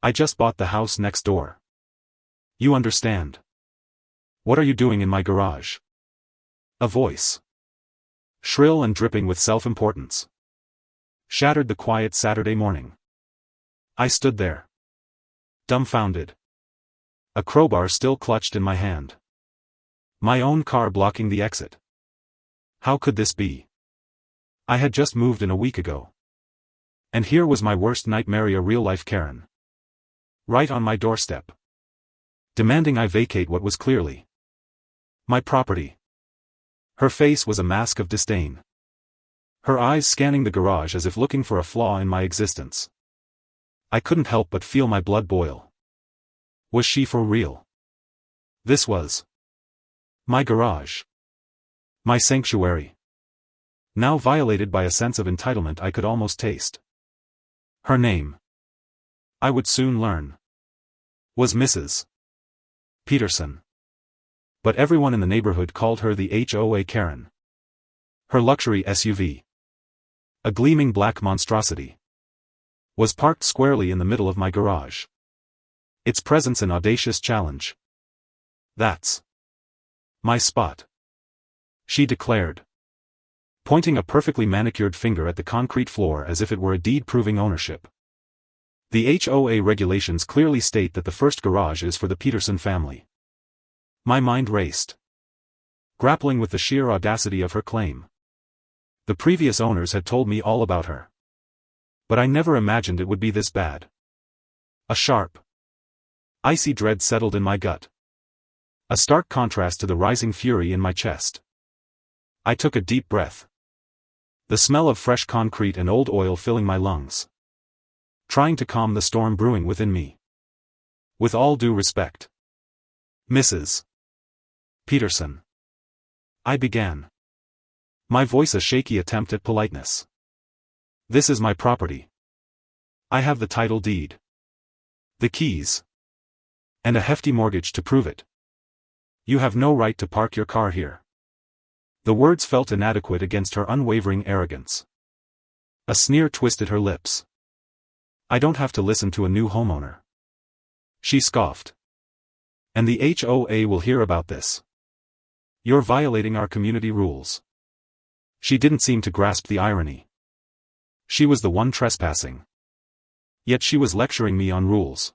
I just bought the house next door. You understand. What are you doing in my garage? A voice, shrill and dripping with self-importance, shattered the quiet Saturday morning. I stood there, dumbfounded, a crowbar still clutched in my hand. My own car blocking the exit. How could this be? I had just moved in a week ago. And here was my worst nightmare, a real-life Karen. Right on my doorstep. Demanding I vacate what was clearly my property. Her face was a mask of disdain. Her eyes scanning the garage as if looking for a flaw in my existence. I couldn't help but feel my blood boil. Was she for real? This was my garage. My sanctuary. Now violated by a sense of entitlement I could almost taste. Her name, I would soon learn, was Mrs. Peterson. But everyone in the neighborhood called her the HOA Karen. Her luxury SUV, a gleaming black monstrosity, was parked squarely in the middle of my garage. Its presence an audacious challenge. That's my spot, she declared, pointing a perfectly manicured finger at the concrete floor as if it were a deed proving ownership. The HOA regulations clearly state that the first garage is for the Peterson family. My mind raced, grappling with the sheer audacity of her claim. The previous owners had told me all about her. But I never imagined it would be this bad. A sharp, icy dread settled in my gut. A stark contrast to the rising fury in my chest. I took a deep breath. The smell of fresh concrete and old oil filling my lungs. Trying to calm the storm brewing within me. With all due respect, Mrs. Peterson, I began. My voice a shaky attempt at politeness. This is my property. I have the title deed, the keys, and a hefty mortgage to prove it. You have no right to park your car here. The words felt inadequate against her unwavering arrogance. A sneer twisted her lips. I don't have to listen to a new homeowner, she scoffed. And the HOA will hear about this. You're violating our community rules. She didn't seem to grasp the irony. She was the one trespassing. Yet she was lecturing me on rules.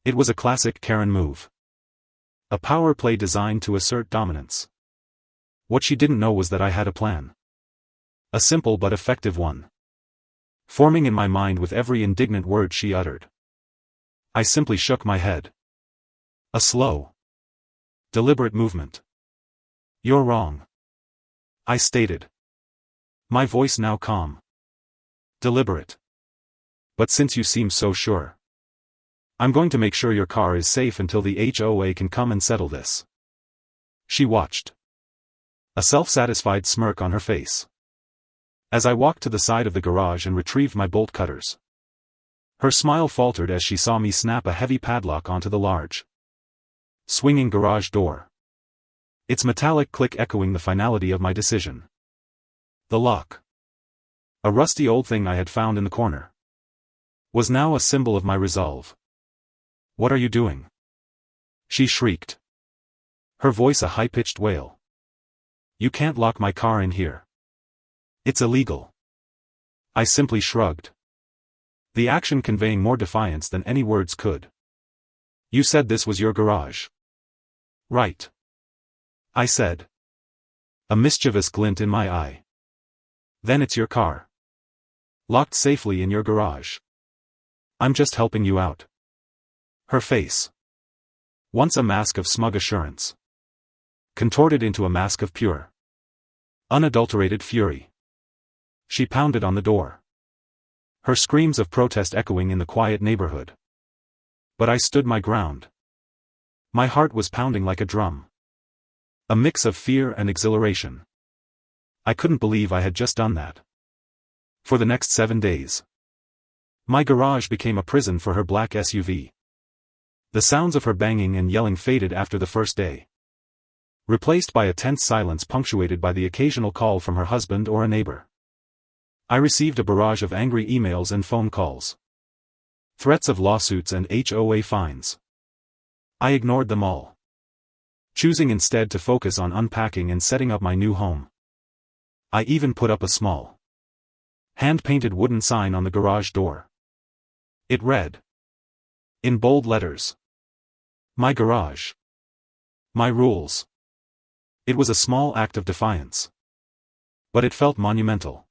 It was a classic Karen move. A power play designed to assert dominance. What she didn't know was that I had a plan. A simple but effective one. Forming in my mind with every indignant word she uttered. I simply shook my head. A slow, deliberate movement. You're wrong, I stated. My voice now calm. Deliberate. But since you seem so sure, I'm going to make sure your car is safe until the HOA can come and settle this. She watched, a self-satisfied smirk on her face, as I walked to the side of the garage and retrieved my bolt cutters. Her smile faltered as she saw me snap a heavy padlock onto the large, swinging garage door. Its metallic click echoing the finality of my decision. The lock, a rusty old thing I had found in the corner, was now a symbol of my resolve. What are you doing? She shrieked, her voice a high-pitched wail. You can't lock my car in here. It's illegal. I simply shrugged, the action conveying more defiance than any words could. You said this was your garage. Right, I said, a mischievous glint in my eye. Then it's your car, locked safely in your garage. I'm just helping you out. Her face, once a mask of smug assurance, contorted into a mask of pure, unadulterated fury. She pounded on the door, her screams of protest echoing in the quiet neighborhood. But I stood my ground. My heart was pounding like a drum. A mix of fear and exhilaration. I couldn't believe I had just done that. For the next 7 days, my garage became a prison for her black SUV. The sounds of her banging and yelling faded after the first day, replaced by a tense silence punctuated by the occasional call from her husband or a neighbor. I received a barrage of angry emails and phone calls. Threats of lawsuits and HOA fines. I ignored them all, choosing instead to focus on unpacking and setting up my new home. I even put up a small, hand-painted wooden sign on the garage door. It read, in bold letters, "My garage. My rules." It was a small act of defiance, but it felt monumental.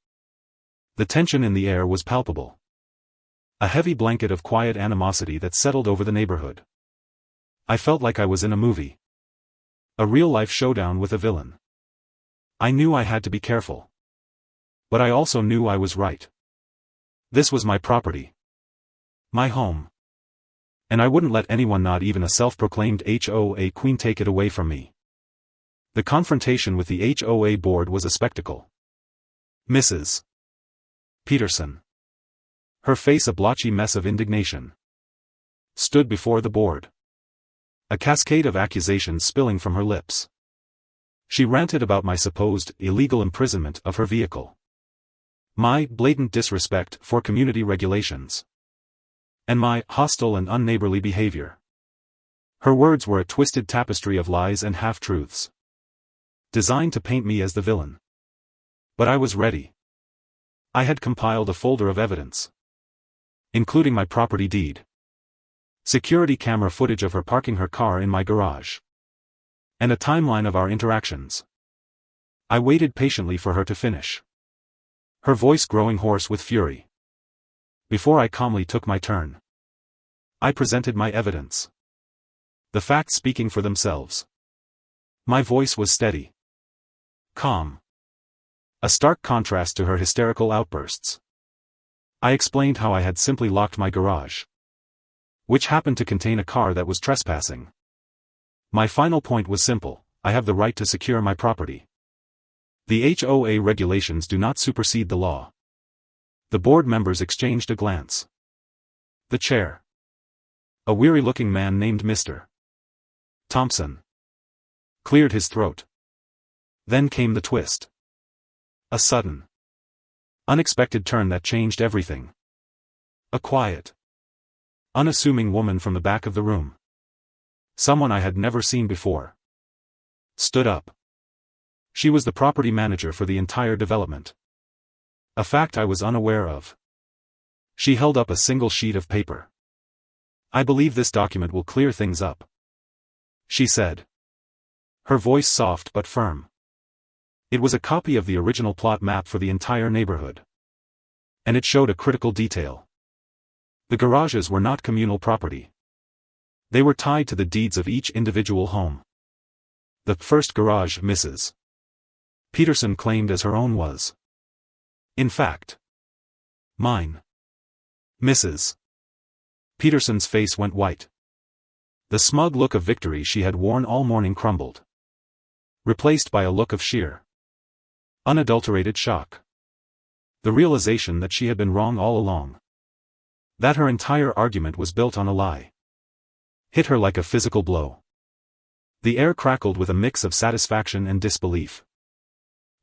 The tension in the air was palpable. A heavy blanket of quiet animosity that settled over the neighborhood. I felt like I was in a movie. A real-life showdown with a villain. I knew I had to be careful. But I also knew I was right. This was my property. My home. And I wouldn't let anyone, not even a self-proclaimed HOA queen, take it away from me. The confrontation with the HOA board was a spectacle. Mrs. Peterson, her face a blotchy mess of indignation, stood before the board. A cascade of accusations spilling from her lips. She ranted about my supposed illegal imprisonment of her vehicle, my blatant disrespect for community regulations, and my hostile and unneighborly behavior. Her words were a twisted tapestry of lies and half-truths, designed to paint me as the villain. But I was ready. I had compiled a folder of evidence, including my property deed, security camera footage of her parking her car in my garage, and a timeline of our interactions. I waited patiently for her to finish, her voice growing hoarse with fury. Before I calmly took my turn, I presented my evidence. The facts speaking for themselves. My voice was steady, calm, a stark contrast to her hysterical outbursts. I explained how I had simply locked my garage, which happened to contain a car that was trespassing. My final point was simple: I have the right to secure my property. The HOA regulations do not supersede the law. The board members exchanged a glance. The chair, a weary-looking man named Mr. Thompson, cleared his throat. Then came the twist. A sudden, unexpected turn that changed everything. A quiet, unassuming woman from the back of the room, someone I had never seen before, stood up. She was the property manager for the entire development, a fact I was unaware of. She held up a single sheet of paper. "I believe this document will clear things up," she said, her voice soft but firm. It was a copy of the original plot map for the entire neighborhood, and it showed a critical detail. The garages were not communal property. They were tied to the deeds of each individual home. The first garage Mrs. Peterson claimed as her own was, in fact, mine. Mrs. Peterson's face went white. The smug look of victory she had worn all morning crumbled, replaced by a look of sheer, unadulterated shock. The realization that she had been wrong all along, that her entire argument was built on a lie, hit her like a physical blow. The air crackled with a mix of satisfaction and disbelief.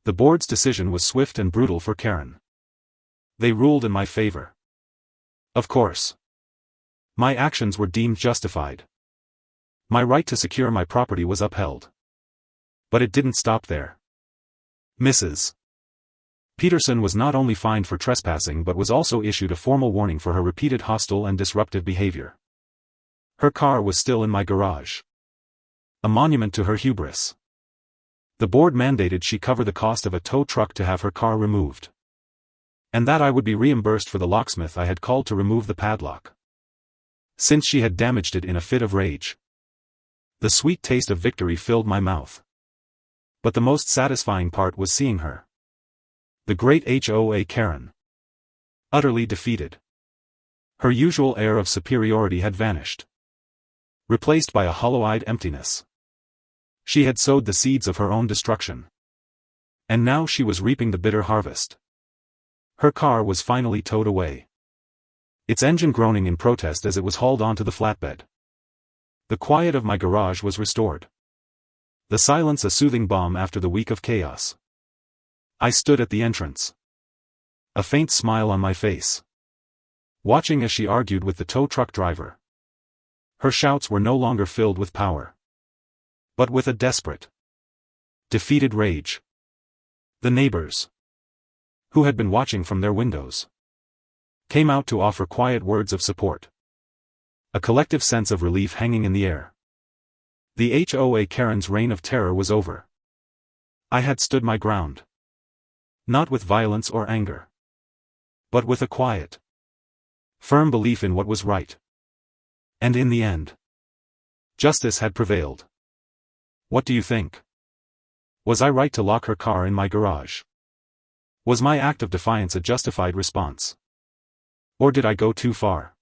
The board's decision was swift and brutal for Karen. They ruled in my favor. Of course, my actions were deemed justified. My right to secure my property was upheld. But it didn't stop there. Mrs. Peterson was not only fined for trespassing but was also issued a formal warning for her repeated hostile and disruptive behavior. Her car was still in my garage, a monument to her hubris. The board mandated she cover the cost of a tow truck to have her car removed, and that I would be reimbursed for the locksmith I had called to remove the padlock, since she had damaged it in a fit of rage. The sweet taste of victory filled my mouth. But the most satisfying part was seeing her, the great HOA Karen, utterly defeated. Her usual air of superiority had vanished, replaced by a hollow-eyed emptiness. She had sowed the seeds of her own destruction, and now she was reaping the bitter harvest. Her car was finally towed away, its engine groaning in protest as it was hauled onto the flatbed. The quiet of my garage was restored, the silence a soothing balm after the week of chaos. I stood at the entrance, a faint smile on my face, watching as she argued with the tow truck driver. Her shouts were no longer filled with power, but with a desperate, defeated rage. The neighbors, who had been watching from their windows, came out to offer quiet words of support. A collective sense of relief hanging in the air. The HOA Karen's reign of terror was over. I had stood my ground. Not with violence or anger, but with a quiet, firm belief in what was right. And in the end, justice had prevailed. What do you think? Was I right to lock her car in my garage? Was my act of defiance a justified response? Or did I go too far?